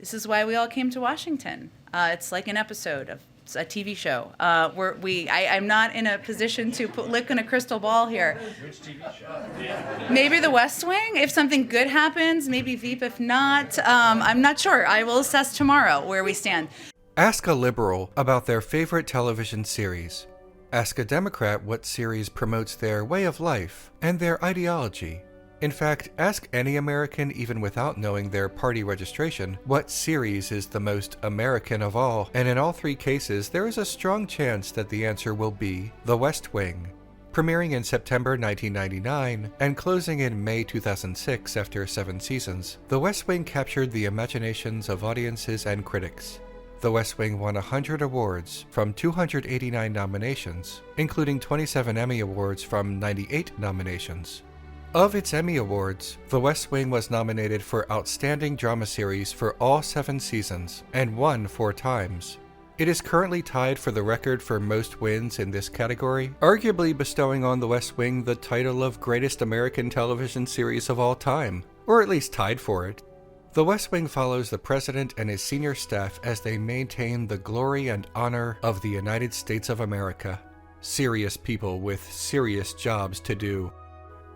This is why we all came to Washington. It's like an episode of a TV show. I'm not in a position to look in a crystal ball here. Which TV show? Maybe The West Wing, if something good happens. Maybe Veep, if not. I'm not sure. I will assess tomorrow where we stand. Ask a liberal about their favorite television series. Ask a Democrat what series promotes their way of life and their ideology. In fact, ask any American, even without knowing their party registration, what series is the most American of all, and in all three cases, there is a strong chance that the answer will be The West Wing. Premiering in September 1999 and closing in May 2006 after 7 seasons, The West Wing captured the imaginations of audiences and critics. The West Wing won 100 awards from 289 nominations, including 27 Emmy Awards from 98 nominations. Of its Emmy Awards, The West Wing was nominated for Outstanding Drama Series for all 7 seasons and won 4 times. It is currently tied for the record for most wins in this category, arguably bestowing on The West Wing the title of Greatest American Television Series of all time, or at least tied for it. The West Wing follows the president and his senior staff as they maintain the glory and honor of the United States of America. Serious people with serious jobs to do.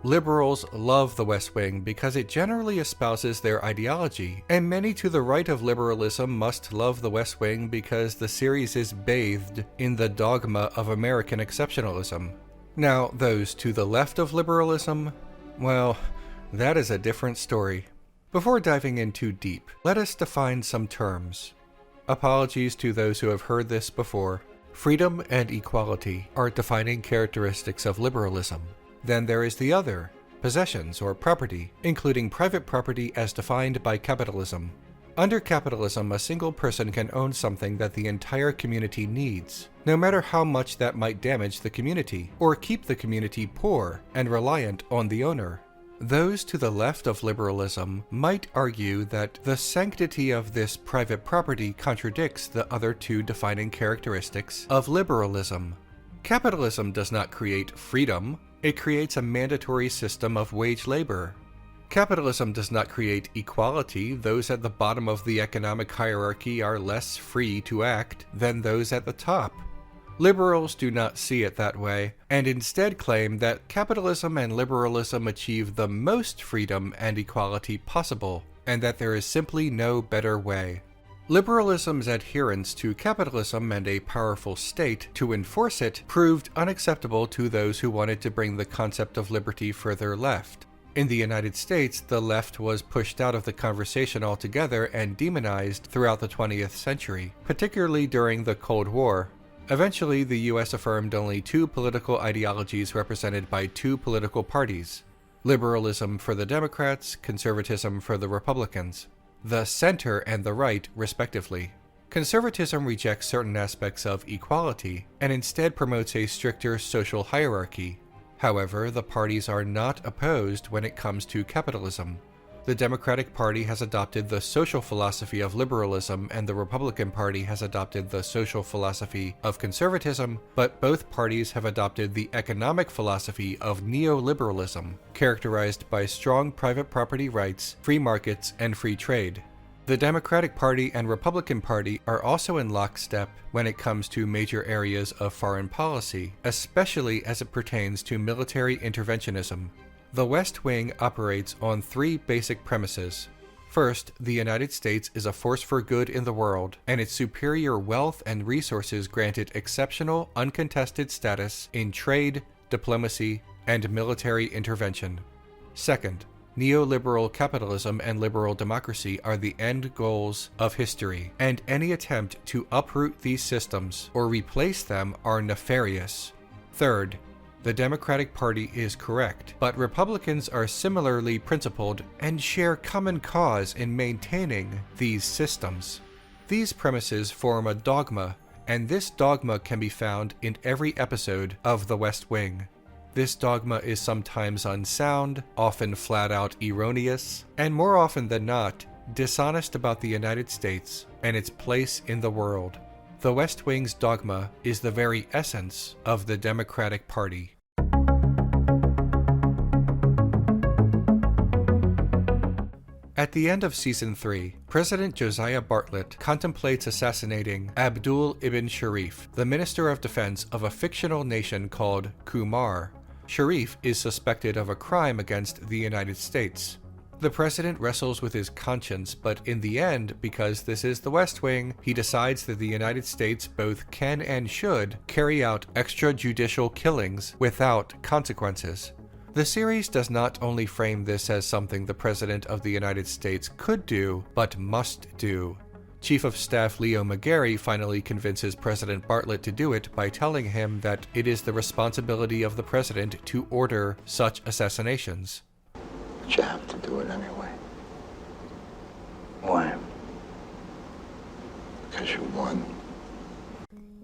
Liberals love The West Wing because it generally espouses their ideology, and many to the right of liberalism must love The West Wing because the series is bathed in the dogma of American exceptionalism. Now, those to the left of liberalism, well, that is a different story. Before diving in too deep, let us define some terms. Apologies to those who have heard this before. Freedom and equality are defining characteristics of liberalism. Then there is the other, possessions or property, including private property as defined by capitalism. Under capitalism, a single person can own something that the entire community needs, no matter how much that might damage the community or keep the community poor and reliant on the owner. Those to the left of liberalism might argue that the sanctity of this private property contradicts the other two defining characteristics of liberalism. Capitalism does not create freedom, it creates a mandatory system of wage labor. Capitalism does not create equality. Those at the bottom of the economic hierarchy are less free to act than those at the top. Liberals do not see it that way, and instead claim that capitalism and liberalism achieve the most freedom and equality possible, and that there is simply no better way. Liberalism's adherence to capitalism and a powerful state to enforce it proved unacceptable to those who wanted to bring the concept of liberty further left. In the United States, the left was pushed out of the conversation altogether and demonized throughout the 20th century, particularly during the Cold War. Eventually, the US affirmed only 2 political ideologies represented by 2 political parties: liberalism for the Democrats, conservatism for the Republicans, the center and the right, respectively. Conservatism rejects certain aspects of equality and instead promotes a stricter social hierarchy. However, the parties are not opposed when it comes to capitalism. The Democratic Party has adopted the social philosophy of liberalism and the Republican Party has adopted the social philosophy of conservatism, but both parties have adopted the economic philosophy of neoliberalism, characterized by strong private property rights, free markets, and free trade. The Democratic Party and Republican Party are also in lockstep when it comes to major areas of foreign policy, especially as it pertains to military interventionism. The West Wing operates on 3 basic premises. First, the United States is a force for good in the world, and its superior wealth and resources grant it exceptional, uncontested status in trade, diplomacy, and military intervention. Second, neoliberal capitalism and liberal democracy are the end goals of history, and any attempt to uproot these systems or replace them are nefarious. Third, the Democratic Party is correct, but Republicans are similarly principled and share common cause in maintaining these systems. These premises form a dogma, and this dogma can be found in every episode of The West Wing. This dogma is sometimes unsound, often flat-out erroneous, and more often than not, dishonest about the United States and its place in the world. The West Wing's dogma is the very essence of the Democratic Party. At the end of Season 3, President Josiah Bartlet contemplates assassinating Abdul ibn Sharif, the Minister of Defense of a fictional nation called Kumar. Sharif is suspected of a crime against the United States. The president wrestles with his conscience, but in the end, because this is the West Wing, he decides that the United States both can and should carry out extrajudicial killings without consequences. The series does not only frame this as something the President of the United States could do, but must do. Chief of Staff Leo McGarry finally convinces President Bartlet to do it by telling him that it is the responsibility of the President to order such assassinations. But you have to do it anyway. Why? Because you won.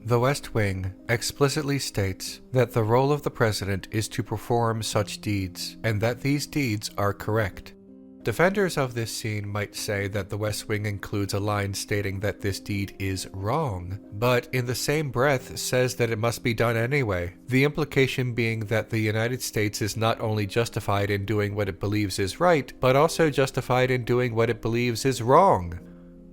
The West Wing explicitly states that the role of the president is to perform such deeds, and that these deeds are correct. Defenders of this scene might say that the West Wing includes a line stating that this deed is wrong, but in the same breath says that it must be done anyway, the implication being that the United States is not only justified in doing what it believes is right, but also justified in doing what it believes is wrong.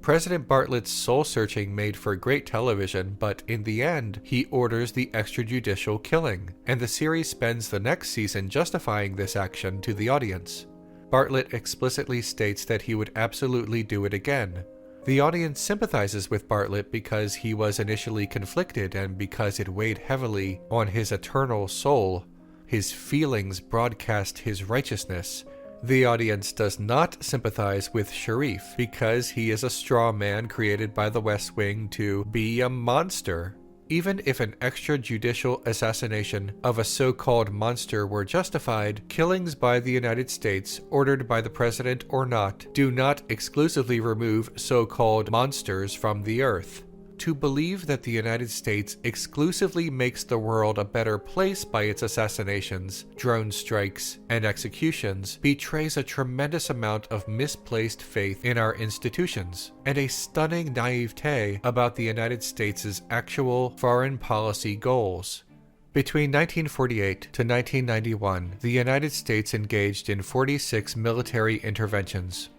President Bartlet's soul-searching made for great television, but in the end, he orders the extrajudicial killing, and the series spends the next season justifying this action to the audience. Bartlet explicitly states that he would absolutely do it again. The audience sympathizes with Bartlet because he was initially conflicted and because it weighed heavily on his eternal soul. His feelings broadcast his righteousness. The audience does not sympathize with Sharif because he is a straw man created by the West Wing to be a monster. Even if an extrajudicial assassination of a so-called monster were justified, killings by the United States, ordered by the president or not, do not exclusively remove so-called monsters from the earth. To believe that the United States exclusively makes the world a better place by its assassinations, drone strikes, and executions betrays a tremendous amount of misplaced faith in our institutions, and a stunning naivete about the United States' actual foreign policy goals. Between 1948 to 1991, the United States engaged in 46 military interventions.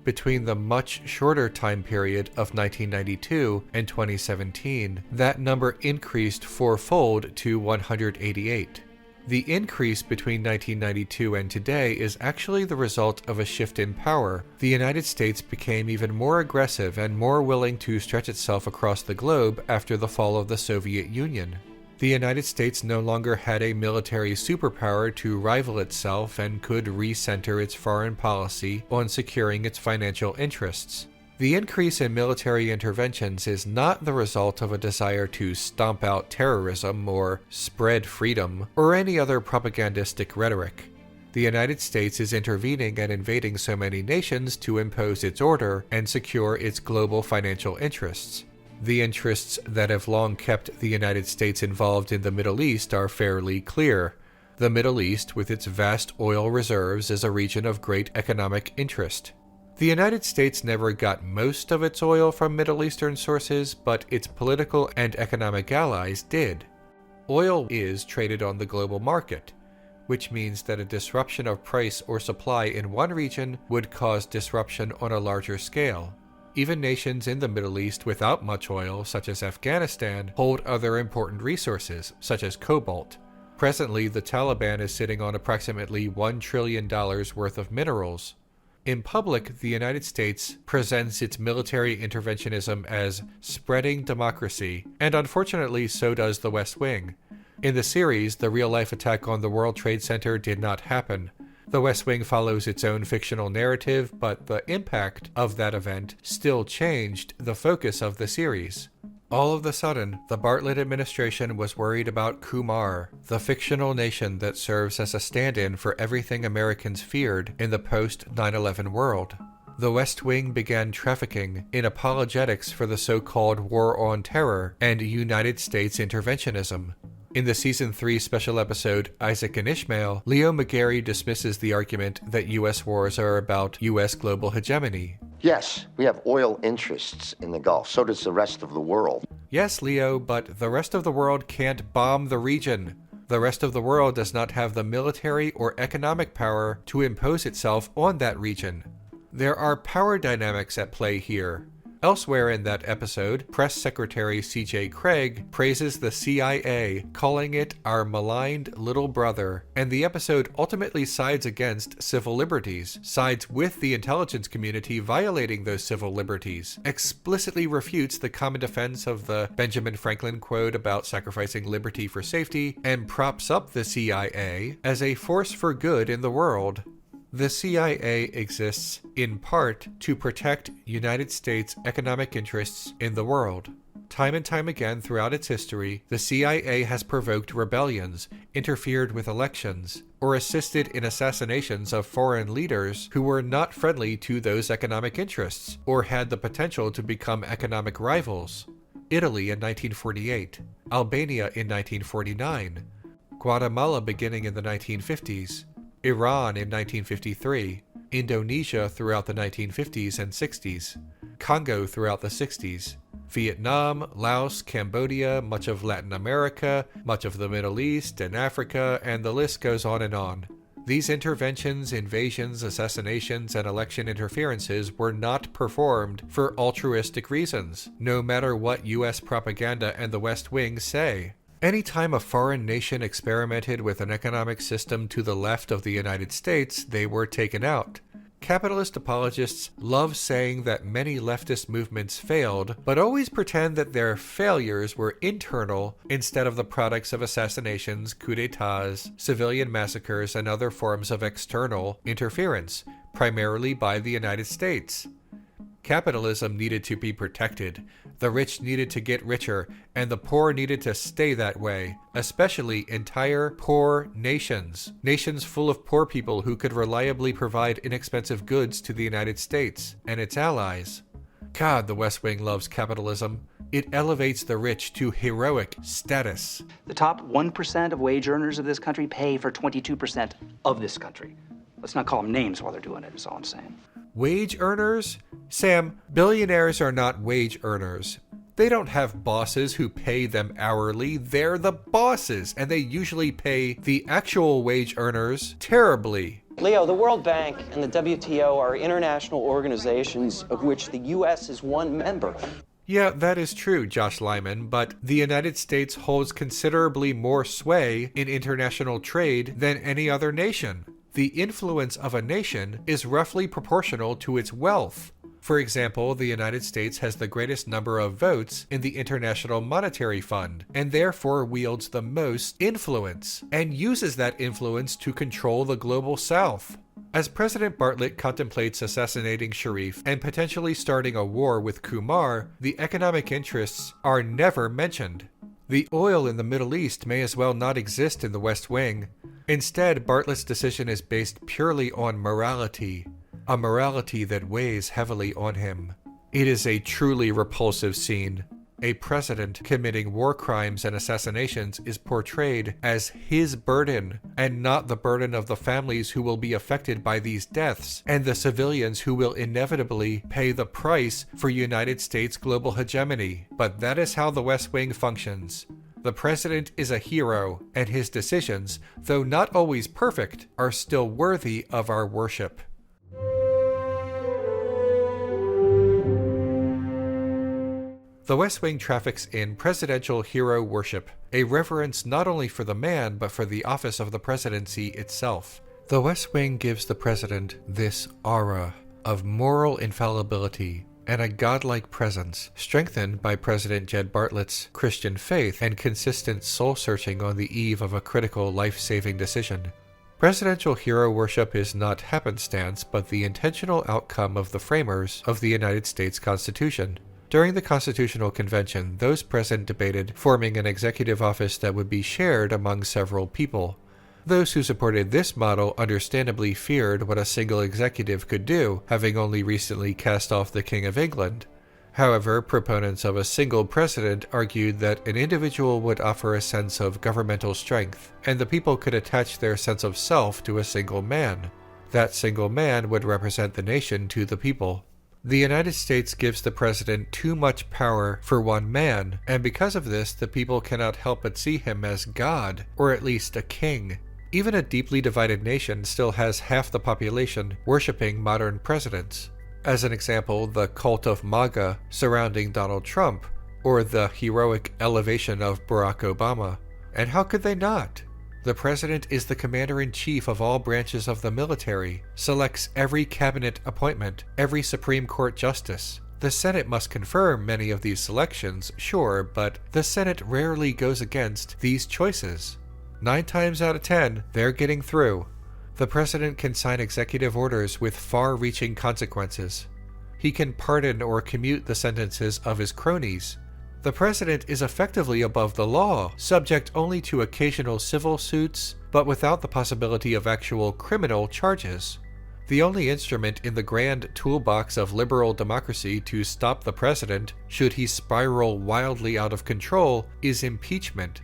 Between the much shorter time period of 1992 and 2017, that number increased fourfold to 188. The increase between 1992 and today is actually the result of a shift in power. The United States became even more aggressive and more willing to stretch itself across the globe after the fall of the Soviet Union. The United States no longer had a military superpower to rival itself and could recenter its foreign policy on securing its financial interests. The increase in military interventions is not the result of a desire to stomp out terrorism or spread freedom or any other propagandistic rhetoric. The United States is intervening and invading so many nations to impose its order and secure its global financial interests. The interests that have long kept the United States involved in the Middle East are fairly clear. The Middle East, with its vast oil reserves, is a region of great economic interest. The United States never got most of its oil from Middle Eastern sources, but its political and economic allies did. Oil is traded on the global market, which means that a disruption of price or supply in one region would cause disruption on a larger scale. Even nations in the Middle East without much oil, such as Afghanistan, hold other important resources, such as cobalt. Presently, the Taliban is sitting on approximately $1 trillion worth of minerals. In public, the United States presents its military interventionism as spreading democracy, and unfortunately so does the West Wing. In the series, the real-life attack on the World Trade Center did not happen. The West Wing follows its own fictional narrative, but the impact of that event still changed the focus of the series. All of a sudden, the Bartlet administration was worried about Kumar, the fictional nation that serves as a stand-in for everything Americans feared in the post-9/11 world. The West Wing began trafficking in apologetics for the so-called War on Terror and United States interventionism. In the Season 3 special episode, Isaac and Ishmael, Leo McGarry dismisses the argument that U.S. wars are about U.S. global hegemony. Yes, we have oil interests in the Gulf. So does the rest of the world. Yes, Leo, but the rest of the world can't bomb the region. The rest of the world does not have the military or economic power to impose itself on that region. There are power dynamics at play here. Elsewhere in that episode, Press Secretary C.J. Craig praises the CIA, calling it our maligned little brother, and the episode ultimately sides against civil liberties, sides with the intelligence community violating those civil liberties, explicitly refutes the common defense of the Benjamin Franklin quote about sacrificing liberty for safety, and props up the CIA as a force for good in the world. The CIA exists, in part, to protect United States economic interests in the world. Time and time again throughout its history, the CIA has provoked rebellions, interfered with elections, or assisted in assassinations of foreign leaders who were not friendly to those economic interests, or had the potential to become economic rivals. Italy in 1948, Albania in 1949, Guatemala beginning in the 1950s, Iran in 1953, Indonesia throughout the 1950s and 60s, Congo throughout the 60s, Vietnam, Laos, Cambodia, much of Latin America, much of the Middle East and Africa, and the list goes on and on. These interventions, invasions, assassinations, and election interferences were not performed for altruistic reasons, no matter what U.S. propaganda and the West Wing say. Anytime a foreign nation experimented with an economic system to the left of the United States, they were taken out. Capitalist apologists love saying that many leftist movements failed, but always pretend that their failures were internal instead of the products of assassinations, coups d'etats, civilian massacres, and other forms of external interference, primarily by the United States. Capitalism needed to be protected. The rich needed to get richer, and the poor needed to stay that way, especially entire poor nations. Nations full of poor people who could reliably provide inexpensive goods to the United States and its allies. God, the West Wing loves capitalism. It elevates the rich to heroic status. The top 1% of wage earners of this country pay for 22% of this country. Let's not call them names while they're doing it, is all I'm saying. Wage earners? Sam, billionaires are not wage earners. They don't have bosses who pay them hourly. They're the bosses, and they usually pay the actual wage earners terribly. Leo, the World Bank and the WTO are international organizations of which the U.S. is one member. Yeah, that is true, Josh Lyman, but the United States holds considerably more sway in international trade than any other nation. The influence of a nation is roughly proportional to its wealth. For example, the United States has the greatest number of votes in the International Monetary Fund, and therefore wields the most influence, and uses that influence to control the global South. As President Bartlett contemplates assassinating Sharif and potentially starting a war with Kumar, the economic interests are never mentioned. The oil in the Middle East may as well not exist in the West Wing. Instead, Bartlett's decision is based purely on morality, a morality that weighs heavily on him. It is a truly repulsive scene. A president committing war crimes and assassinations is portrayed as his burden, and not the burden of the families who will be affected by these deaths, and the civilians who will inevitably pay the price for United States global hegemony. But that is how the West Wing functions. The president is a hero, and his decisions, though not always perfect, are still worthy of our worship. The West Wing traffics in presidential hero worship, a reverence not only for the man, but for the office of the presidency itself. The West Wing gives the president this aura of moral infallibility and a godlike presence, strengthened by President Jed Bartlett's Christian faith and consistent soul-searching on the eve of a critical life-saving decision. Presidential hero worship is not happenstance, but the intentional outcome of the framers of the United States Constitution. During the Constitutional Convention, those present debated forming an executive office that would be shared among several people. Those who supported this model understandably feared what a single executive could do, having only recently cast off the King of England. However, proponents of a single president argued that an individual would offer a sense of governmental strength, and the people could attach their sense of self to a single man. That single man would represent the nation to the people. The United States gives the president too much power for one man, and because of this, the people cannot help but see him as God, or at least a king. Even a deeply divided nation still has half the population worshipping modern presidents. As an example, the cult of MAGA surrounding Donald Trump, or the heroic elevation of Barack Obama. And how could they not? The president is the commander-in-chief of all branches of the military, selects every cabinet appointment, every Supreme Court justice. The Senate must confirm many of these selections, sure, but the Senate rarely goes against these choices. 9 times out of 10, they're getting through. The president can sign executive orders with far-reaching consequences. He can pardon or commute the sentences of his cronies. The president is effectively above the law, subject only to occasional civil suits, but without the possibility of actual criminal charges. The only instrument in the grand toolbox of liberal democracy to stop the president, should he spiral wildly out of control, is impeachment.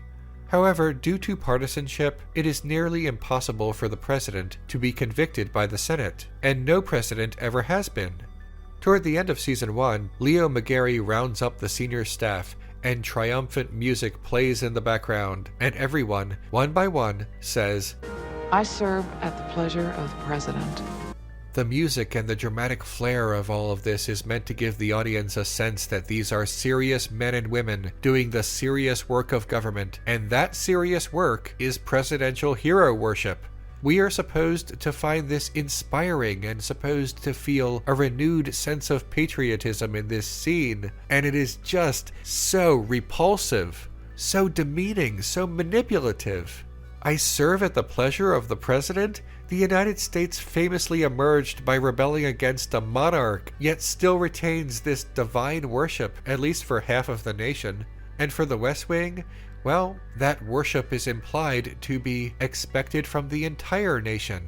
However, due to partisanship, it is nearly impossible for the president to be convicted by the Senate, and no president ever has been. Toward the end of Season 1, Leo McGarry rounds up the senior staff, and triumphant music plays in the background, and everyone, one by one, says, I serve at the pleasure of the President. The music and the dramatic flair of all of this is meant to give the audience a sense that these are serious men and women doing the serious work of government, and that serious work is presidential hero worship. We are supposed to find this inspiring and supposed to feel a renewed sense of patriotism in this scene, and it is just so repulsive, so demeaning, so manipulative. I serve at the pleasure of the president? The United States famously emerged by rebelling against a monarch, yet still retains this divine worship, at least for half of the nation. And for the West Wing, well, that worship is implied to be expected from the entire nation.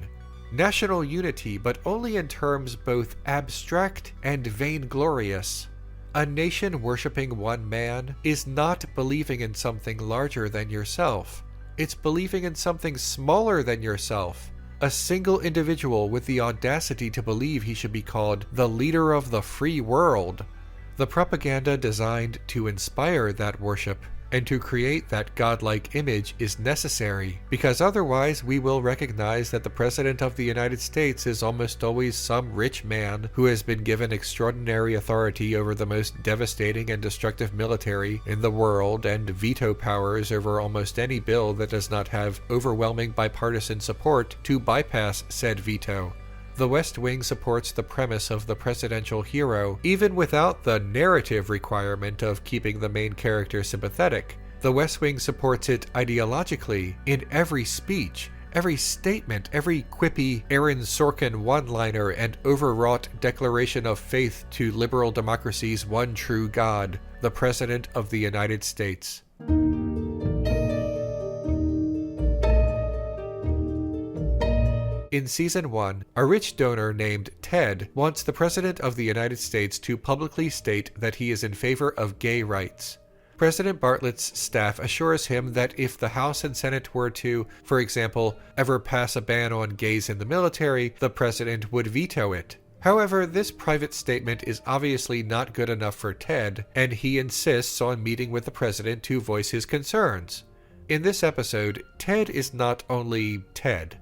National unity, but only in terms both abstract and vainglorious. A nation worshiping one man is not believing in something larger than yourself. It's believing in something smaller than yourself. A single individual with the audacity to believe he should be called the leader of the free world. The propaganda designed to inspire that worship and to create that godlike image is necessary, because otherwise we will recognize that the President of the United States is almost always some rich man who has been given extraordinary authority over the most devastating and destructive military in the world and veto powers over almost any bill that does not have overwhelming bipartisan support to bypass said veto. The West Wing supports the premise of the presidential hero, even without the narrative requirement of keeping the main character sympathetic. The West Wing supports it ideologically in every speech, every statement, every quippy Aaron Sorkin one-liner and overwrought declaration of faith to liberal democracy's one true God, the President of the United States. In Season 1, a rich donor named Ted wants the President of the United States to publicly state that he is in favor of gay rights. President Bartlett's staff assures him that if the House and Senate were to, for example, ever pass a ban on gays in the military, the President would veto it. However, this private statement is obviously not good enough for Ted, and he insists on meeting with the President to voice his concerns. In this episode, Ted is not only Ted.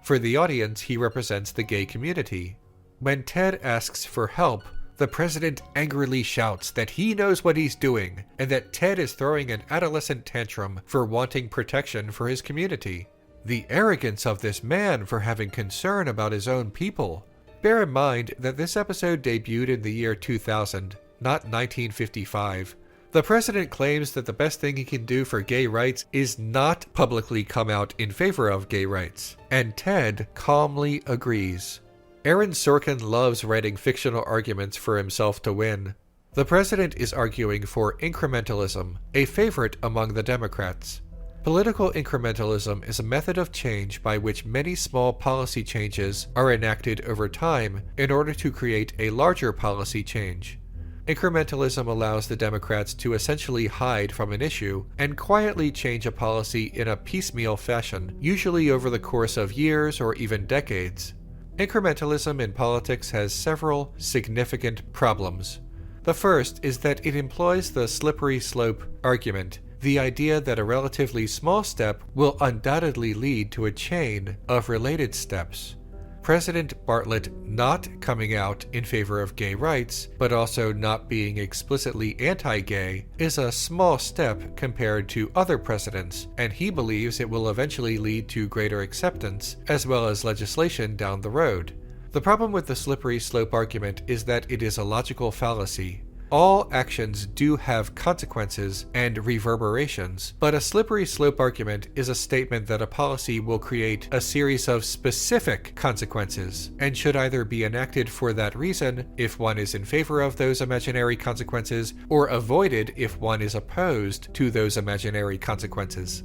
For the audience, he represents the gay community. When Ted asks for help, the president angrily shouts that he knows what he's doing, and that Ted is throwing an adolescent tantrum for wanting protection for his community. The arrogance of this man for having concern about his own people. Bear in mind that this episode debuted in the year 2000, not 1955. The president claims that the best thing he can do for gay rights is not publicly come out in favor of gay rights, and Ted calmly agrees. Aaron Sorkin loves writing fictional arguments for himself to win. The president is arguing for incrementalism, a favorite among the Democrats. Political incrementalism is a method of change by which many small policy changes are enacted over time in order to create a larger policy change. Incrementalism allows the Democrats to essentially hide from an issue and quietly change a policy in a piecemeal fashion, usually over the course of years or even decades. Incrementalism in politics has several significant problems. The first is that it employs the slippery slope argument the idea that a relatively small step will undoubtedly lead to a chain of related steps. President Bartlett not coming out in favor of gay rights, but also not being explicitly anti-gay, is a small step compared to other presidents, and he believes it will eventually lead to greater acceptance, as well as legislation down the road. The problem with the slippery slope argument is that it is a logical fallacy. All actions do have consequences and reverberations, but a slippery slope argument is a statement that a policy will create a series of specific consequences and should either be enacted for that reason if one is in favor of those imaginary consequences, or avoided if one is opposed to those imaginary consequences.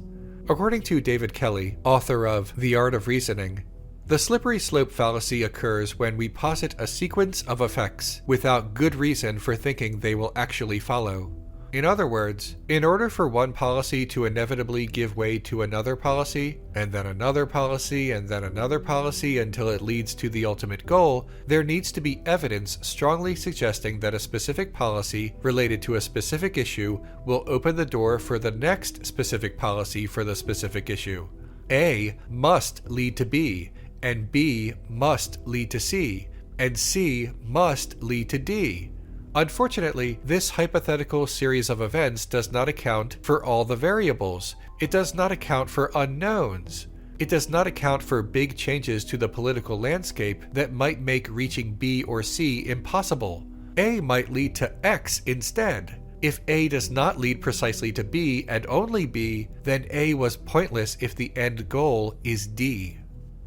According to David Kelly, author of The Art of Reasoning, the slippery slope fallacy occurs when we posit a sequence of effects without good reason for thinking they will actually follow. In other words, in order for one policy to inevitably give way to another policy, and then another policy, and then another policy until it leads to the ultimate goal, there needs to be evidence strongly suggesting that a specific policy related to a specific issue will open the door for the next specific policy for the specific issue. A must lead to B, and B must lead to C, and C must lead to D. Unfortunately, this hypothetical series of events does not account for all the variables. It does not account for unknowns. It does not account for big changes to the political landscape that might make reaching B or C impossible. A might lead to X instead. If A does not lead precisely to B and only B, then A was pointless if the end goal is D.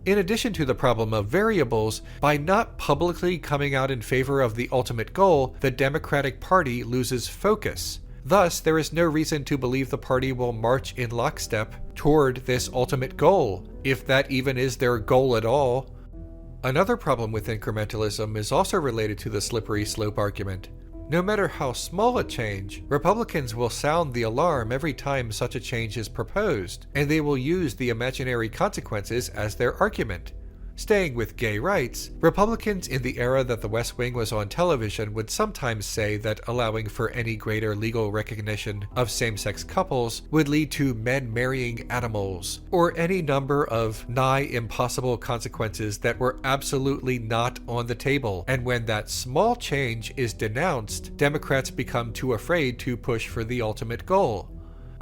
In addition to the problem of variables, by not publicly coming out in favor of the ultimate goal, the Democratic Party loses focus. Thus, there is no reason to believe the party will march in lockstep toward this ultimate goal, if that even is their goal at all. Another problem with incrementalism is also related to the slippery slope argument. No matter how small a change, Republicans will sound the alarm every time such a change is proposed, and they will use the imaginary consequences as their argument. Staying with gay rights, Republicans in the era that the West Wing was on television would sometimes say that allowing for any greater legal recognition of same-sex couples would lead to men marrying animals, or any number of nigh impossible consequences that were absolutely not on the table. And when that small change is denounced, Democrats become too afraid to push for the ultimate goal.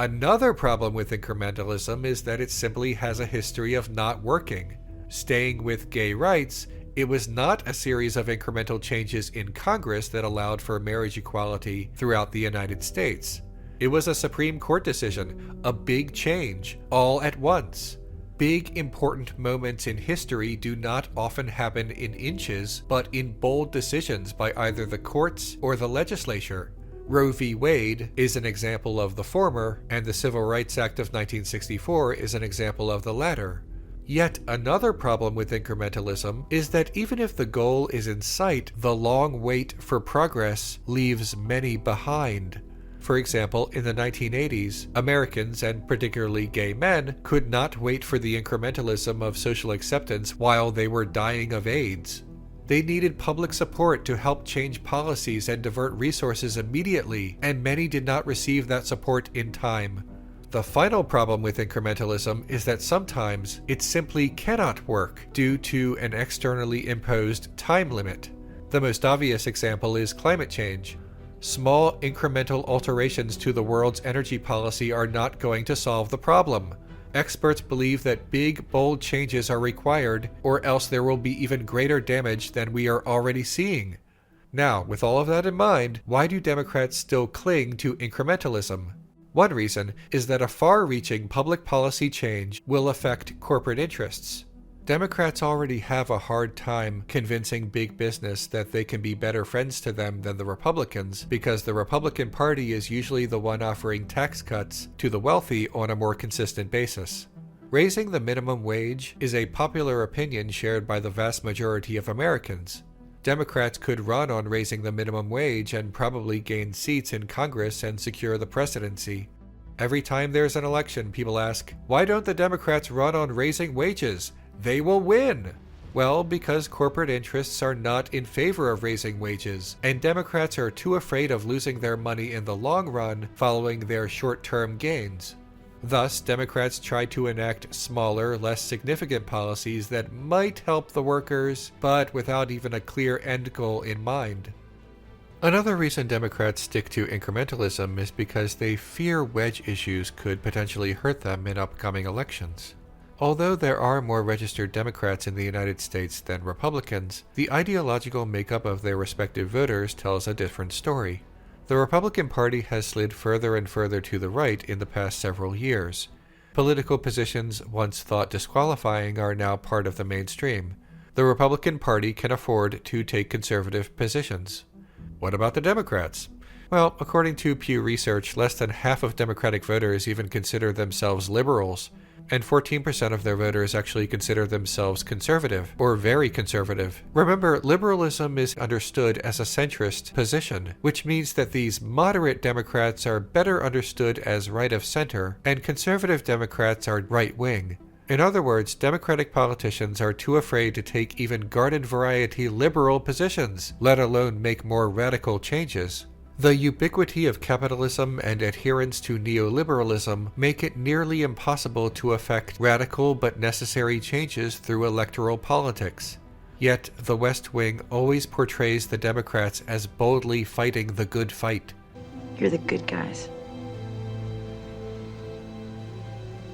Another problem with incrementalism is that it simply has a history of not working. Staying with gay rights, it was not a series of incremental changes in Congress that allowed for marriage equality throughout the United States. It was a Supreme Court decision, a big change, all at once. Big, important moments in history do not often happen in inches, but in bold decisions by either the courts or the legislature. Roe v. Wade is an example of the former, and the Civil Rights Act of 1964 is an example of the latter. Yet another problem with incrementalism is that even if the goal is in sight, the long wait for progress leaves many behind. For example, in the 1980s, Americans, and particularly gay men, could not wait for the incrementalism of social acceptance while they were dying of AIDS. They needed public support to help change policies and divert resources immediately, and many did not receive that support in time. The final problem with incrementalism is that sometimes it simply cannot work due to an externally imposed time limit. The most obvious example is climate change. Small incremental alterations to the world's energy policy are not going to solve the problem. Experts believe that big, bold changes are required, or else there will be even greater damage than we are already seeing. Now, with all of that in mind, why do Democrats still cling to incrementalism? One reason is that a far-reaching public policy change will affect corporate interests. Democrats already have a hard time convincing big business that they can be better friends to them than the Republicans, because the Republican Party is usually the one offering tax cuts to the wealthy on a more consistent basis. Raising the minimum wage is a popular opinion shared by the vast majority of Americans. Democrats could run on raising the minimum wage and probably gain seats in Congress and secure the presidency. Every time there's an election, people ask, why don't the Democrats run on raising wages? They will win! Well, because corporate interests are not in favor of raising wages, and Democrats are too afraid of losing their money in the long run following their short-term gains. Thus, Democrats try to enact smaller, less significant policies that might help the workers, but without even a clear end goal in mind. Another reason Democrats stick to incrementalism is because they fear wedge issues could potentially hurt them in upcoming elections. Although there are more registered Democrats in the United States than Republicans, the ideological makeup of their respective voters tells a different story. The Republican Party has slid further and further to the right in the past several years. Political positions once thought disqualifying are now part of the mainstream. The Republican Party can afford to take conservative positions. What about the Democrats? Well, according to Pew Research, less than half of Democratic voters even consider themselves liberals, and 14% of their voters actually consider themselves conservative, or very conservative. Remember, liberalism is understood as a centrist position, which means that these moderate Democrats are better understood as right of center, and conservative Democrats are right-wing. In other words, Democratic politicians are too afraid to take even garden-variety liberal positions, let alone make more radical changes. The ubiquity of capitalism and adherence to neoliberalism make it nearly impossible to effect radical but necessary changes through electoral politics. Yet, the West Wing always portrays the Democrats as boldly fighting the good fight. You're the good guys.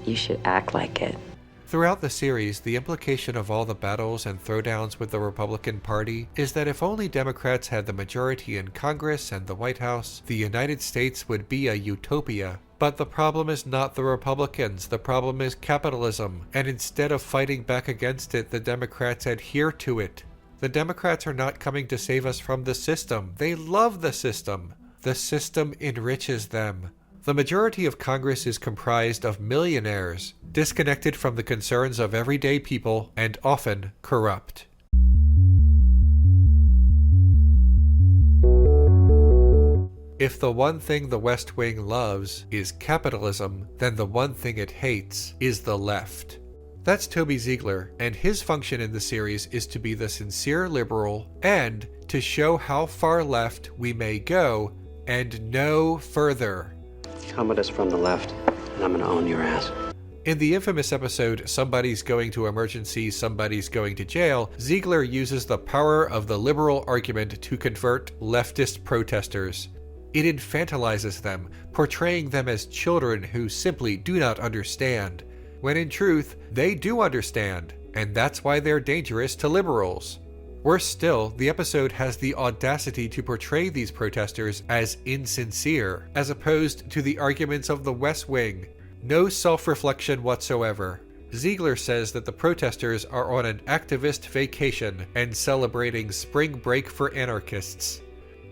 You should act like it. Throughout the series, the implication of all the battles and throwdowns with the Republican Party is that if only Democrats had the majority in Congress and the White House, the United States would be a utopia. But the problem is not the Republicans, the problem is capitalism, and instead of fighting back against it, the Democrats adhere to it. The Democrats are not coming to save us from the system. They love the system. The system enriches them. The majority of Congress is comprised of millionaires, disconnected from the concerns of everyday people, and often corrupt. If the one thing the West Wing loves is capitalism, then the one thing it hates is the left. That's Toby Ziegler, and his function in the series is to be the sincere liberal and to show how far left we may go and no further. Come at us from the left, and I'm gonna own your ass. In the infamous episode, Somebody's Going to Emergency, Somebody's Going to Jail, Ziegler uses the power of the liberal argument to convert leftist protesters. It infantilizes them, portraying them as children who simply do not understand, when in truth, they do understand, and that's why they're dangerous to liberals. Worse still, the episode has the audacity to portray these protesters as insincere, as opposed to the arguments of the West Wing. No self-reflection whatsoever. Ziegler says that the protesters are on an activist vacation and celebrating spring break for anarchists.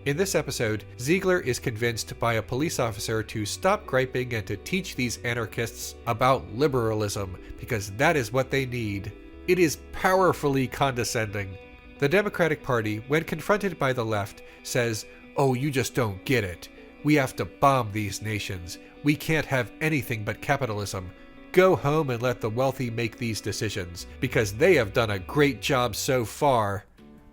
In this episode, Ziegler is convinced by a police officer to stop griping and to teach these anarchists about liberalism, because that is what they need. It is powerfully condescending. The Democratic Party, when confronted by the left, says, "Oh, you just don't get it. We have to bomb these nations. We can't have anything but capitalism. Go home and let the wealthy make these decisions, because they have done a great job so far."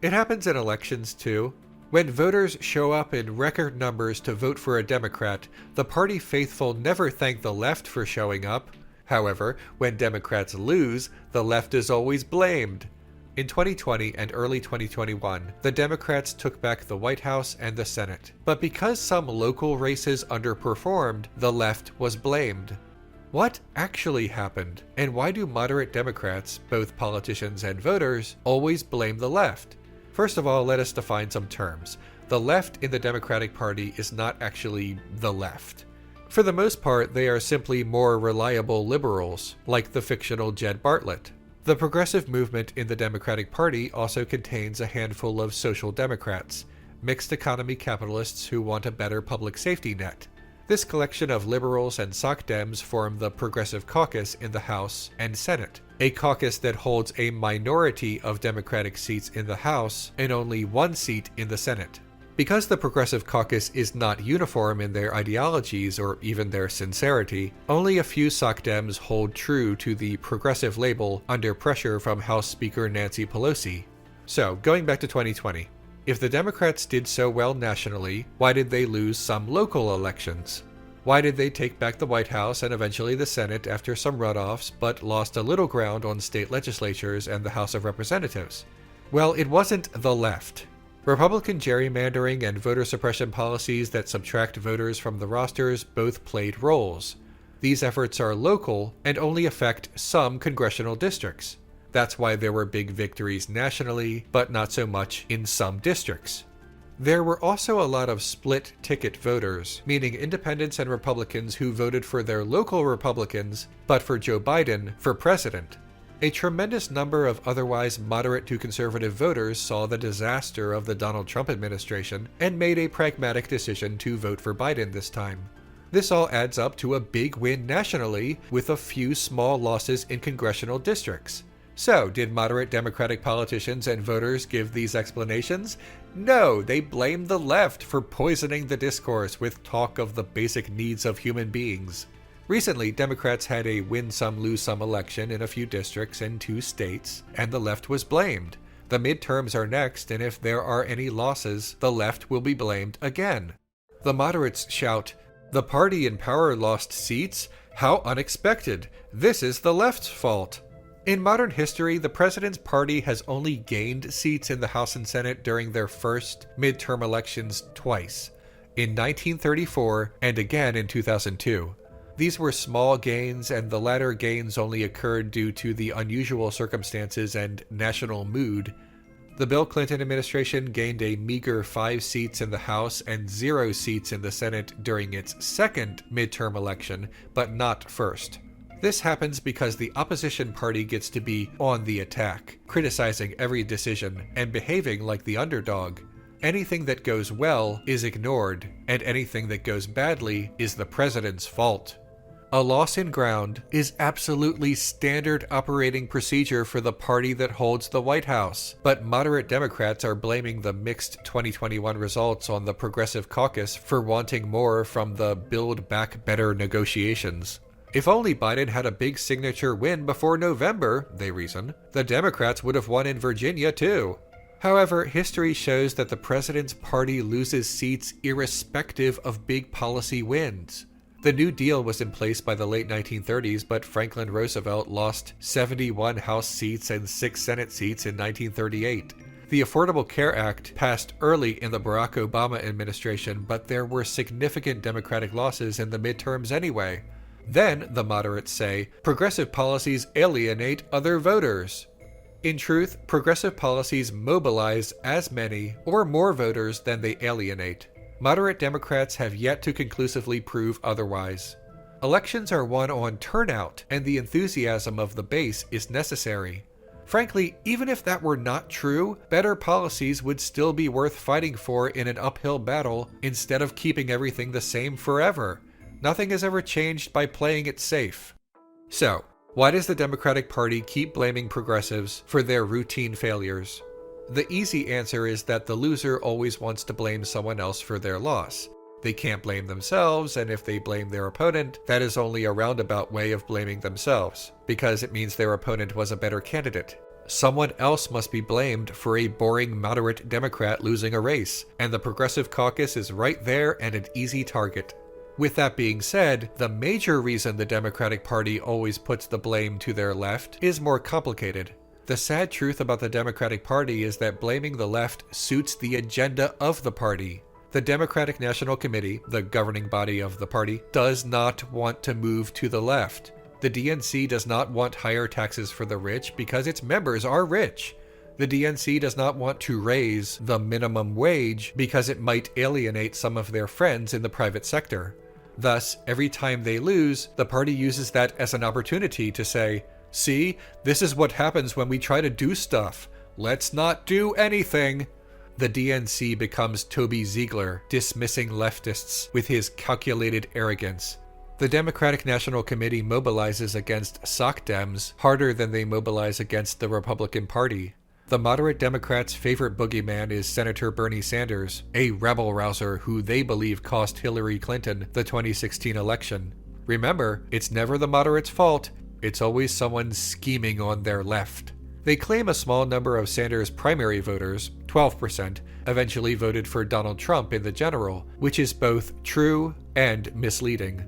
It happens in elections too. When voters show up in record numbers to vote for a Democrat, the party faithful never thank the left for showing up. However, when Democrats lose, the left is always blamed. In 2020 and early 2021, the Democrats took back the White House and the Senate. But because some local races underperformed, the left was blamed. What actually happened? And why do moderate Democrats, both politicians and voters, always blame the left? First of all, let us define some terms. The left in the Democratic Party is not actually the left. For the most part, they are simply more reliable liberals, like the fictional Jed Bartlett. The progressive movement in the Democratic Party also contains a handful of social democrats, mixed economy capitalists who want a better public safety net. This collection of liberals and soc dems form the Progressive Caucus in the House and Senate, a caucus that holds a minority of Democratic seats in the House and only one seat in the Senate. Because the Progressive Caucus is not uniform in their ideologies or even their sincerity, only a few SocDems hold true to the progressive label under pressure from House Speaker Nancy Pelosi. So, going back to 2020, if the Democrats did so well nationally, why did they lose some local elections? Why did they take back the White House and eventually the Senate after some runoffs, but lost a little ground on state legislatures and the House of Representatives? Well, it wasn't the left. Republican gerrymandering and voter suppression policies that subtract voters from the rosters both played roles. These efforts are local and only affect some congressional districts. That's why there were big victories nationally, but not so much in some districts. There were also a lot of split-ticket voters, meaning independents and Republicans who voted for their local Republicans, but for Joe Biden for president. A tremendous number of otherwise moderate to conservative voters saw the disaster of the Donald Trump administration and made a pragmatic decision to vote for Biden this time. This all adds up to a big win nationally, with a few small losses in congressional districts. So, did moderate Democratic politicians and voters give these explanations? No, they blamed the left for poisoning the discourse with talk of the basic needs of human beings. Recently, Democrats had a win-some, lose-some election in a few districts in 2 states, and the left was blamed. The midterms are next, and if there are any losses, the left will be blamed again. The moderates shout, "The party in power lost seats? How unexpected! This is the left's fault." In modern history, the president's party has only gained seats in the House and Senate during their first midterm elections twice, in 1934 and again in 2002. These were small gains, and the latter gains only occurred due to the unusual circumstances and national mood. The Bill Clinton administration gained a meager 5 seats in the House and 0 seats in the Senate during its second midterm election, but not first. This happens because the opposition party gets to be on the attack, criticizing every decision and behaving like the underdog. Anything that goes well is ignored, and anything that goes badly is the president's fault. A loss in ground is absolutely standard operating procedure for the party that holds the White House, but moderate Democrats are blaming the mixed 2021 results on the Progressive Caucus for wanting more from the Build Back Better negotiations. If only Biden had a big signature win before November, they reason, the Democrats would have won in Virginia too. However, history shows that the president's party loses seats irrespective of big policy wins. The New Deal was in place by the late 1930s, but Franklin Roosevelt lost 71 House seats and 6 Senate seats in 1938. The Affordable Care Act passed early in the Barack Obama administration, but there were significant Democratic losses in the midterms anyway. Then, the moderates say, progressive policies alienate other voters. In truth, progressive policies mobilize as many or more voters than they alienate. Moderate Democrats have yet to conclusively prove otherwise. Elections are won on turnout, and the enthusiasm of the base is necessary. Frankly, even if that were not true, better policies would still be worth fighting for in an uphill battle instead of keeping everything the same forever. Nothing has ever changed by playing it safe. So, why does the Democratic Party keep blaming progressives for their routine failures? The easy answer is that the loser always wants to blame someone else for their loss. They can't blame themselves, and if they blame their opponent, that is only a roundabout way of blaming themselves, because it means their opponent was a better candidate. Someone else must be blamed for a boring moderate Democrat losing a race, and the Progressive Caucus is right there and an easy target. With that being said, the major reason the Democratic Party always puts the blame to their left is more complicated. The sad truth about the Democratic Party is that blaming the left suits the agenda of the party. The Democratic National Committee, the governing body of the party, does not want to move to the left. The DNC does not want higher taxes for the rich because its members are rich. The DNC does not want to raise the minimum wage because it might alienate some of their friends in the private sector. Thus, every time they lose, the party uses that as an opportunity to say, "See, this is what happens when we try to do stuff. Let's not do anything." The DNC becomes Toby Ziegler, dismissing leftists with his calculated arrogance. The Democratic National Committee mobilizes against SocDems harder than they mobilize against the Republican Party. The moderate Democrats' favorite boogeyman is Senator Bernie Sanders, a rebel-rouser who they believe cost Hillary Clinton the 2016 election. Remember, it's never the moderates' fault, it's always someone scheming on their left. They claim a small number of Sanders' primary voters, 12%, eventually voted for Donald Trump in the general, which is both true and misleading.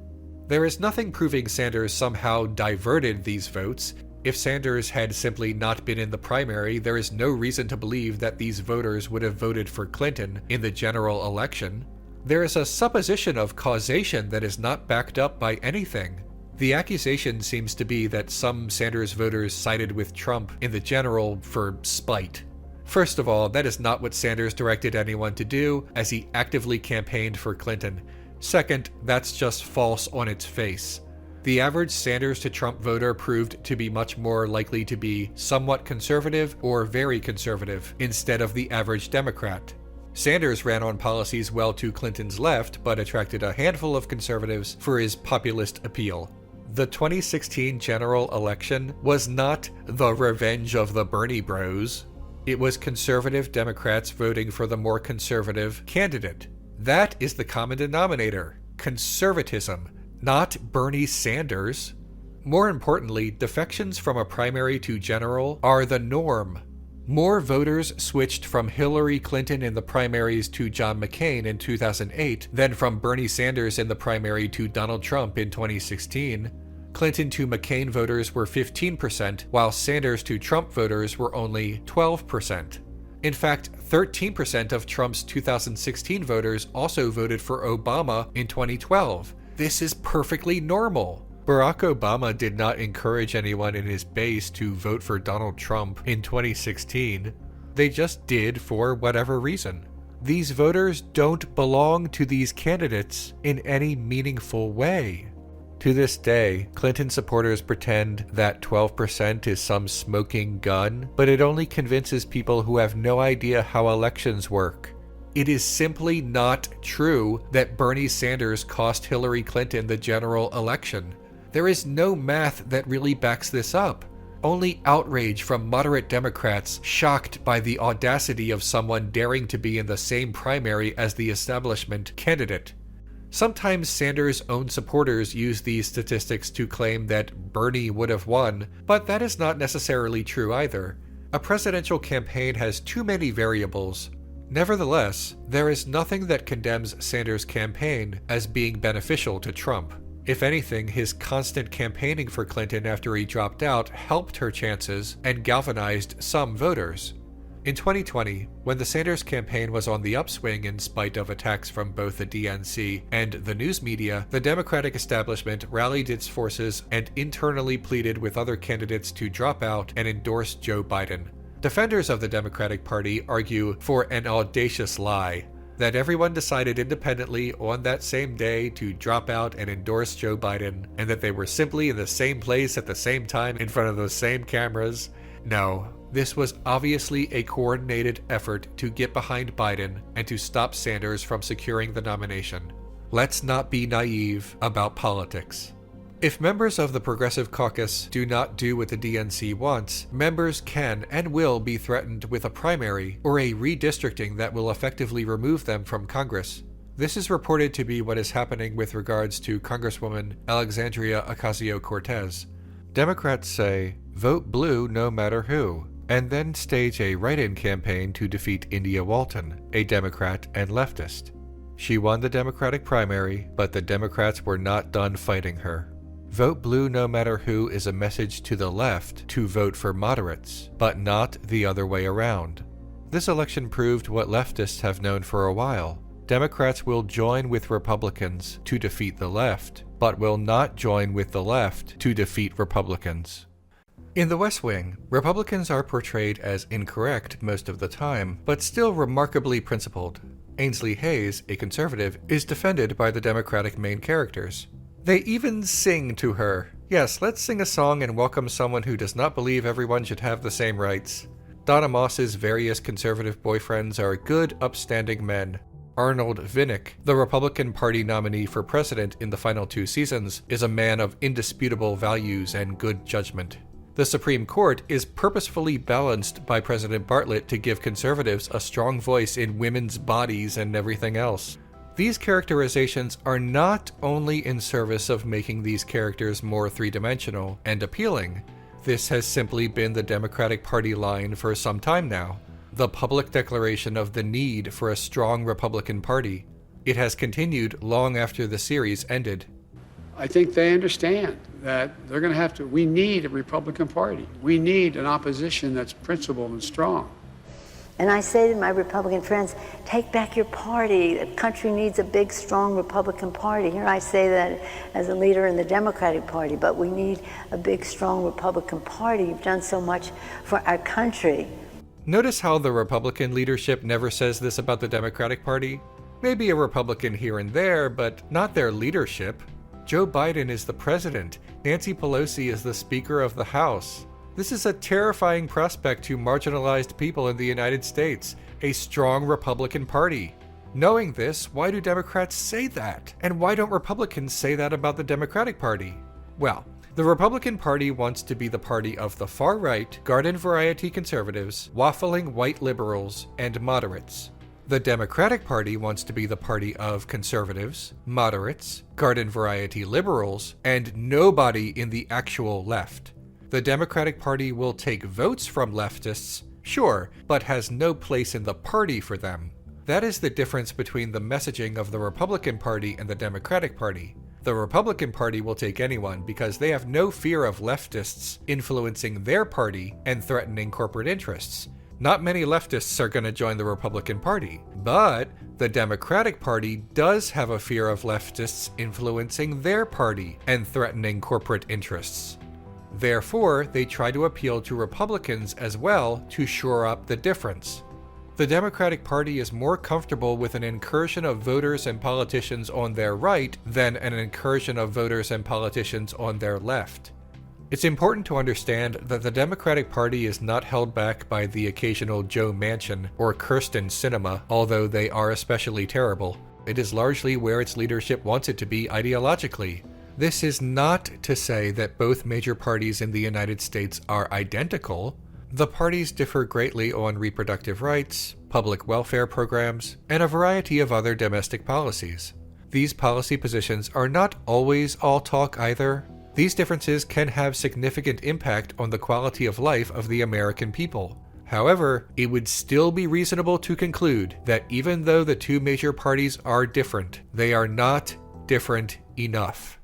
There is nothing proving Sanders somehow diverted these votes. If Sanders had simply not been in the primary, there is no reason to believe that these voters would have voted for Clinton in the general election. There is a supposition of causation that is not backed up by anything. The accusation seems to be that some Sanders voters sided with Trump in the general for spite. First of all, that is not what Sanders directed anyone to do, as he actively campaigned for Clinton. Second, that's just false on its face. The average Sanders to Trump voter proved to be much more likely to be somewhat conservative or very conservative, instead of the average Democrat. Sanders ran on policies well to Clinton's left, but attracted a handful of conservatives for his populist appeal. The 2016 general election was not the revenge of the Bernie Bros. It was conservative Democrats voting for the more conservative candidate. That is the common denominator: conservatism, not Bernie Sanders. More importantly, defections from a primary to general are the norm. More voters switched from Hillary Clinton in the primaries to John McCain in 2008 than from Bernie Sanders in the primary to Donald Trump in 2016. Clinton to McCain voters were 15%, while Sanders to Trump voters were only 12%. In fact, 13% of Trump's 2016 voters also voted for Obama in 2012. This is perfectly normal. Barack Obama did not encourage anyone in his base to vote for Donald Trump in 2016. They just did for whatever reason. These voters don't belong to these candidates in any meaningful way. To this day, Clinton supporters pretend that 12% is some smoking gun, but it only convinces people who have no idea how elections work. It is simply not true that Bernie Sanders cost Hillary Clinton the general election. There is no math that really backs this up. Only outrage from moderate Democrats shocked by the audacity of someone daring to be in the same primary as the establishment candidate. Sometimes Sanders' own supporters use these statistics to claim that Bernie would have won, but that is not necessarily true either. A presidential campaign has too many variables. Nevertheless, there is nothing that condemns Sanders' campaign as being beneficial to Trump. If anything, his constant campaigning for Clinton after he dropped out helped her chances and galvanized some voters. In 2020, when the Sanders campaign was on the upswing in spite of attacks from both the DNC and the news media, the Democratic establishment rallied its forces and internally pleaded with other candidates to drop out and endorse Joe Biden. Defenders of the Democratic Party argue for an audacious lie, that everyone decided independently on that same day to drop out and endorse Joe Biden, and that they were simply in the same place at the same time in front of those same cameras. No. This was obviously a coordinated effort to get behind Biden and to stop Sanders from securing the nomination. Let's not be naive about politics. If members of the Progressive Caucus do not do what the DNC wants, members can and will be threatened with a primary or a redistricting that will effectively remove them from Congress. This is reported to be what is happening with regards to Congresswoman Alexandria Ocasio-Cortez. Democrats say, vote blue no matter who, and then stage a write-in campaign to defeat India Walton, a Democrat and leftist. She won the Democratic primary, but the Democrats were not done fighting her. Vote blue no matter who is a message to the left to vote for moderates, but not the other way around. This election proved what leftists have known for a while. Democrats will join with Republicans to defeat the left, but will not join with the left to defeat Republicans. In the West Wing, Republicans are portrayed as incorrect most of the time, but still remarkably principled. Ainsley Hayes, a conservative, is defended by the Democratic main characters. They even sing to her. Yes, let's sing a song and welcome someone who does not believe everyone should have the same rights. Donna Moss's various conservative boyfriends are good, upstanding men. Arnold Vinnick, the Republican Party nominee for president in the final 2 seasons, is a man of indisputable values and good judgment. The Supreme Court is purposefully balanced by President Bartlet to give conservatives a strong voice in women's bodies and everything else. These characterizations are not only in service of making these characters more three-dimensional and appealing. This has simply been the Democratic Party line for some time now. The public declaration of the need for a strong Republican Party. It has continued long after the series ended. I think they understand that they're going to have to, we need a Republican Party. We need an opposition that's principled and strong. And I say to my Republican friends, take back your party. The country needs a big, strong Republican Party. Here I say that as a leader in the Democratic Party, but we need a big, strong Republican Party. You've done so much for our country. Notice how the Republican leadership never says this about the Democratic Party? Maybe a Republican here and there, but not their leadership. Joe Biden is the president. Nancy Pelosi is the Speaker of the House. This is a terrifying prospect to marginalized people in the United States, a strong Republican Party. Knowing this, why do Democrats say that? And why don't Republicans say that about the Democratic Party? Well, the Republican Party wants to be the party of the far-right, garden-variety conservatives, waffling white liberals, and moderates. The Democratic Party wants to be the party of conservatives, moderates, garden-variety liberals, and nobody in the actual left. The Democratic Party will take votes from leftists, sure, but has no place in the party for them. That is the difference between the messaging of the Republican Party and the Democratic Party. The Republican Party will take anyone because they have no fear of leftists influencing their party and threatening corporate interests. Not many leftists are going to join the Republican Party, but the Democratic Party does have a fear of leftists influencing their party and threatening corporate interests. Therefore, they try to appeal to Republicans as well to shore up the difference. The Democratic Party is more comfortable with an incursion of voters and politicians on their right than an incursion of voters and politicians on their left. It's important to understand that the Democratic Party is not held back by the occasional Joe Manchin or Kirsten Sinema, although they are especially terrible. It is largely where its leadership wants it to be ideologically. This is not to say that both major parties in the United States are identical. The parties differ greatly on reproductive rights, public welfare programs, and a variety of other domestic policies. These policy positions are not always all talk either. These differences can have significant impact on the quality of life of the American people. However, it would still be reasonable to conclude that even though the two major parties are different, they are not different enough.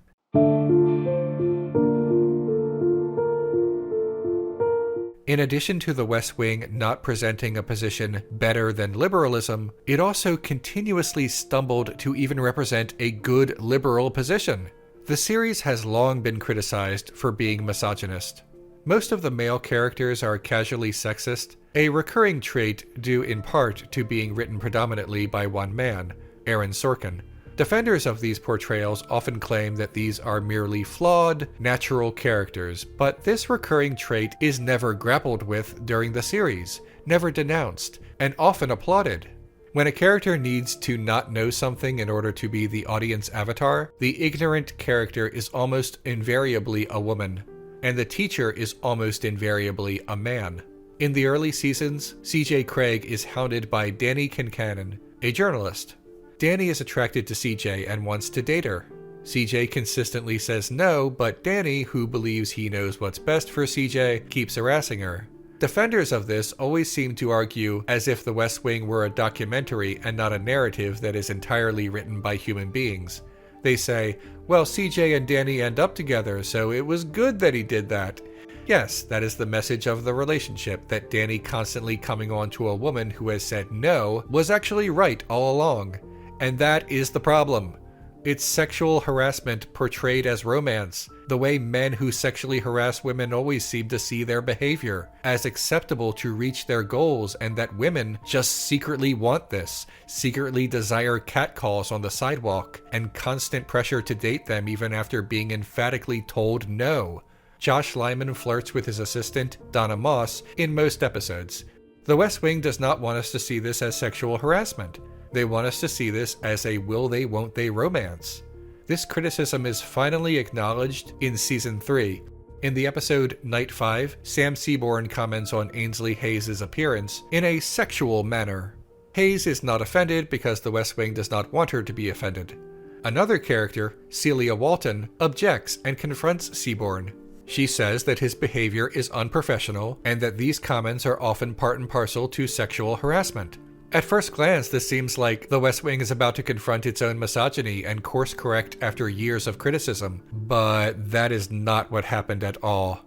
In addition to the West Wing not presenting a position better than liberalism, it also continuously stumbled to even represent a good liberal position. The series has long been criticized for being misogynist. Most of the male characters are casually sexist, a recurring trait due in part to being written predominantly by one man, Aaron Sorkin. Defenders of these portrayals often claim that these are merely flawed, natural characters, but this recurring trait is never grappled with during the series, never denounced, and often applauded. When a character needs to not know something in order to be the audience avatar, the ignorant character is almost invariably a woman, and the teacher is almost invariably a man. In the early seasons, CJ Craig is hounded by Danny Kincannon, a journalist. Danny is attracted to CJ and wants to date her. CJ consistently says no, but Danny, who believes he knows what's best for CJ, keeps harassing her. Defenders of this always seem to argue as if The West Wing were a documentary and not a narrative that is entirely written by human beings. They say, well, CJ and Danny end up together, so it was good that he did that. Yes, that is the message of the relationship, that Danny constantly coming on to a woman who has said no was actually right all along. And that is the problem. It's sexual harassment portrayed as romance, the way men who sexually harass women always seem to see their behavior, as acceptable to reach their goals, and that women just secretly want this, secretly desire catcalls on the sidewalk, and constant pressure to date them even after being emphatically told no. Josh Lyman flirts with his assistant, Donna Moss, in most episodes. The West Wing does not want us to see this as sexual harassment. They want us to see this as a will-they-won't-they romance. This criticism is finally acknowledged in Season 3. In the episode Night 5, Sam Seaborn comments on Ainsley Hayes' appearance in a sexual manner. Hayes is not offended because the West Wing does not want her to be offended. Another character, Celia Walton, objects and confronts Seaborn. She says that his behavior is unprofessional and that these comments are often part and parcel to sexual harassment. At first glance, this seems like the West Wing is about to confront its own misogyny and course correct after years of criticism, but that is not what happened at all.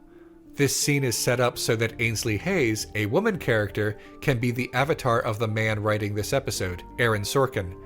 This scene is set up so that Ainsley Hayes, a woman character, can be the avatar of the man writing this episode, Aaron Sorkin.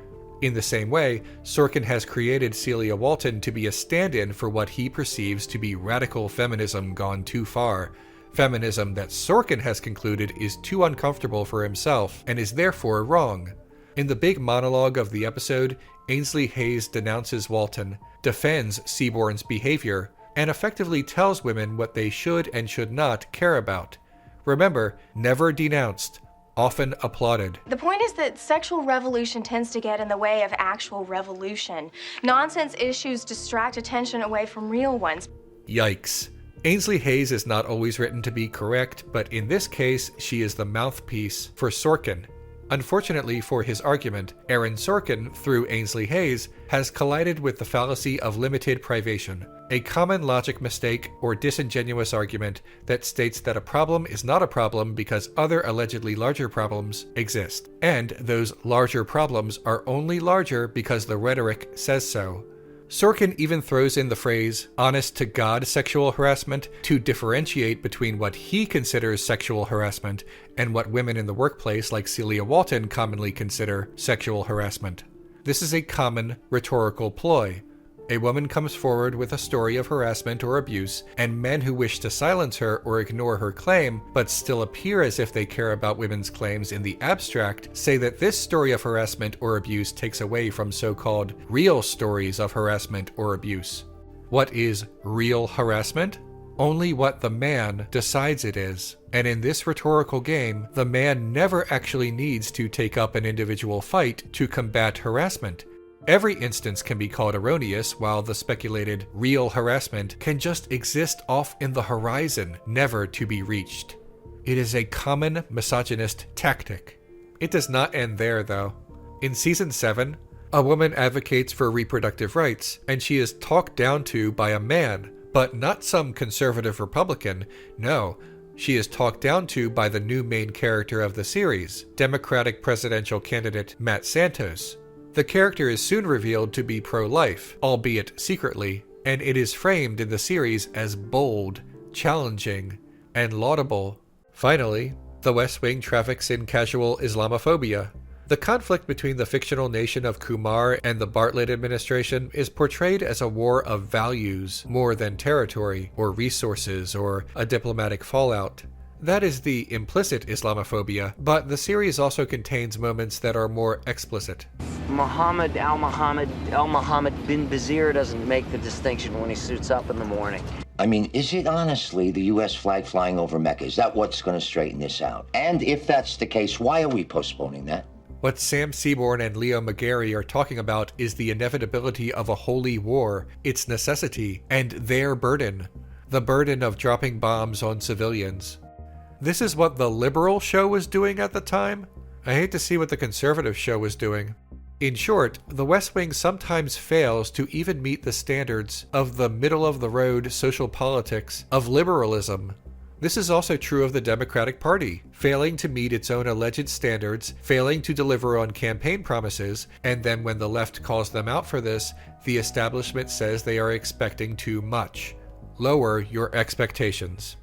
In the same way, Sorkin has created Celia Walton to be a stand-in for what he perceives to be radical feminism gone too far. Feminism that Sorkin has concluded is too uncomfortable for himself and is therefore wrong. In the big monologue of the episode, Ainsley Hayes denounces Walton, defends Seaborn's behavior, and effectively tells women what they should and should not care about. Remember, never denounced, often applauded. The point is that sexual revolution tends to get in the way of actual revolution. Nonsense issues distract attention away from real ones. Yikes. Ainsley Hayes is not always written to be correct, but in this case, she is the mouthpiece for Sorkin. Unfortunately for his argument, Aaron Sorkin, through Ainsley Hayes, has collided with the fallacy of limited privation, a common logic mistake or disingenuous argument that states that a problem is not a problem because other allegedly larger problems exist, and those larger problems are only larger because the rhetoric says so. Sorkin even throws in the phrase honest-to-God sexual harassment to differentiate between what he considers sexual harassment and what women in the workplace like Celia Walton commonly consider sexual harassment. This is a common rhetorical ploy. A woman comes forward with a story of harassment or abuse, and men who wish to silence her or ignore her claim, but still appear as if they care about women's claims in the abstract, say that this story of harassment or abuse takes away from so-called real stories of harassment or abuse. What is real harassment? Only what the man decides it is. And in this rhetorical game, the man never actually needs to take up an individual fight to combat harassment. Every instance can be called erroneous, while the speculated real harassment can just exist off in the horizon, never to be reached. It is a common misogynist tactic. It does not end there, though. In Season 7, a woman advocates for reproductive rights, and she is talked down to by a man, but not some conservative Republican. No, she is talked down to by the new main character of the series, Democratic presidential candidate Matt Santos. The character is soon revealed to be pro-life, albeit secretly, and it is framed in the series as bold, challenging, and laudable. Finally, the West Wing traffics in casual Islamophobia. The conflict between the fictional nation of Kumar and the Bartlett administration is portrayed as a war of values more than territory, or resources, or a diplomatic fallout. That is the implicit Islamophobia, but the series also contains moments that are more explicit. Mohammed bin Bazir doesn't make the distinction when he suits up in the morning. I mean, is it honestly the U.S. flag flying over Mecca? Is that what's going to straighten this out? And if that's the case, why are we postponing that? What Sam Seaborn and Leo McGarry are talking about is the inevitability of a holy war, its necessity, and their burden. The burden of dropping bombs on civilians. This is what the liberal show was doing at the time. I hate to see what the conservative show was doing. In short, the West Wing sometimes fails to even meet the standards of the middle-of-the-road social politics of liberalism. This is also true of the Democratic Party, failing to meet its own alleged standards, failing to deliver on campaign promises, and then when the left calls them out for this, the establishment says they are expecting too much. Lower your expectations.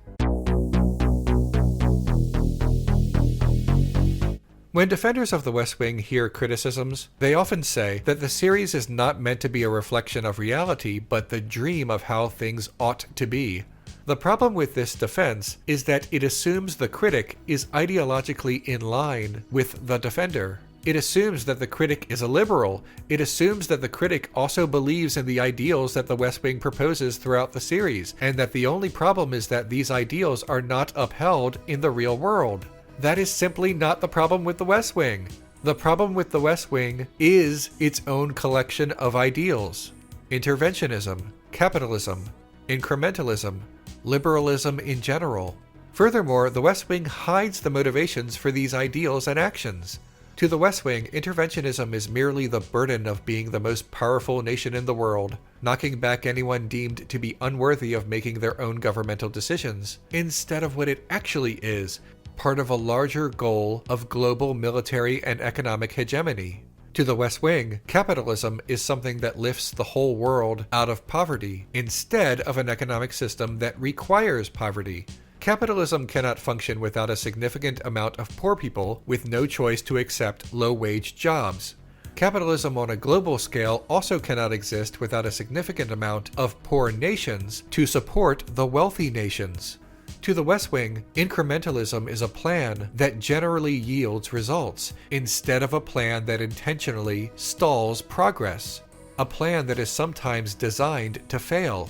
When defenders of the West Wing hear criticisms, they often say that the series is not meant to be a reflection of reality, but the dream of how things ought to be. The problem with this defense is that it assumes the critic is ideologically in line with the defender. It assumes that the critic is a liberal. It assumes that the critic also believes in the ideals that the West Wing proposes throughout the series, and that the only problem is that these ideals are not upheld in the real world. That is simply not the problem with the West Wing. The problem with the West Wing is its own collection of ideals. Interventionism, capitalism, incrementalism, liberalism in general. Furthermore, the West Wing hides the motivations for these ideals and actions. To the West Wing, interventionism is merely the burden of being the most powerful nation in the world, knocking back anyone deemed to be unworthy of making their own governmental decisions, instead of what it actually is, part of a larger goal of global military and economic hegemony. To the West Wing, capitalism is something that lifts the whole world out of poverty, instead of an economic system that requires poverty. Capitalism cannot function without a significant amount of poor people with no choice to accept low-wage jobs. Capitalism on a global scale also cannot exist without a significant amount of poor nations to support the wealthy nations. To the West Wing, incrementalism is a plan that generally yields results, instead of a plan that intentionally stalls progress, a plan that is sometimes designed to fail.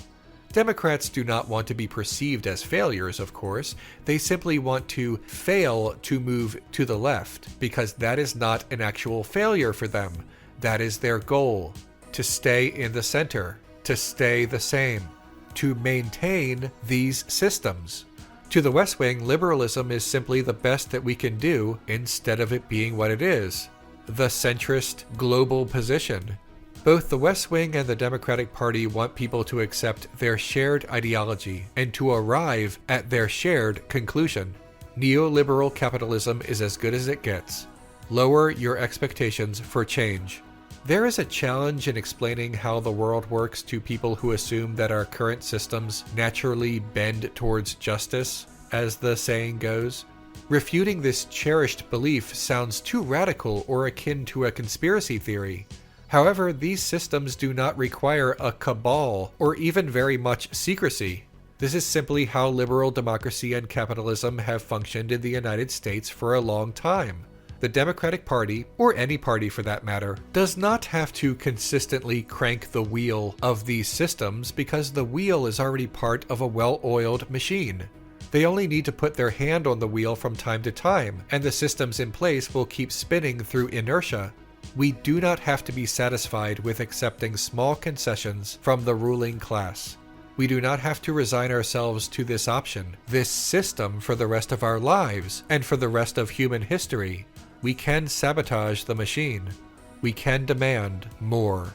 Democrats do not want to be perceived as failures, of course. They simply want to fail to move to the left, because that is not an actual failure for them. That is their goal: to stay in the center, to stay the same, to maintain these systems. To the West Wing, liberalism is simply the best that we can do instead of it being what it is: the centrist global position. Both the West Wing and the Democratic Party want people to accept their shared ideology and to arrive at their shared conclusion. Neoliberal capitalism is as good as it gets. Lower your expectations for change. There is a challenge in explaining how the world works to people who assume that our current systems naturally bend towards justice, as the saying goes. Refuting this cherished belief sounds too radical or akin to a conspiracy theory. However, these systems do not require a cabal or even very much secrecy. This is simply how liberal democracy and capitalism have functioned in the United States for a long time. The Democratic Party, or any party for that matter, does not have to consistently crank the wheel of these systems because the wheel is already part of a well-oiled machine. They only need to put their hand on the wheel from time to time, and the systems in place will keep spinning through inertia. We do not have to be satisfied with accepting small concessions from the ruling class. We do not have to resign ourselves to this option, this system, for the rest of our lives and for the rest of human history. We can sabotage the machine. We can demand more.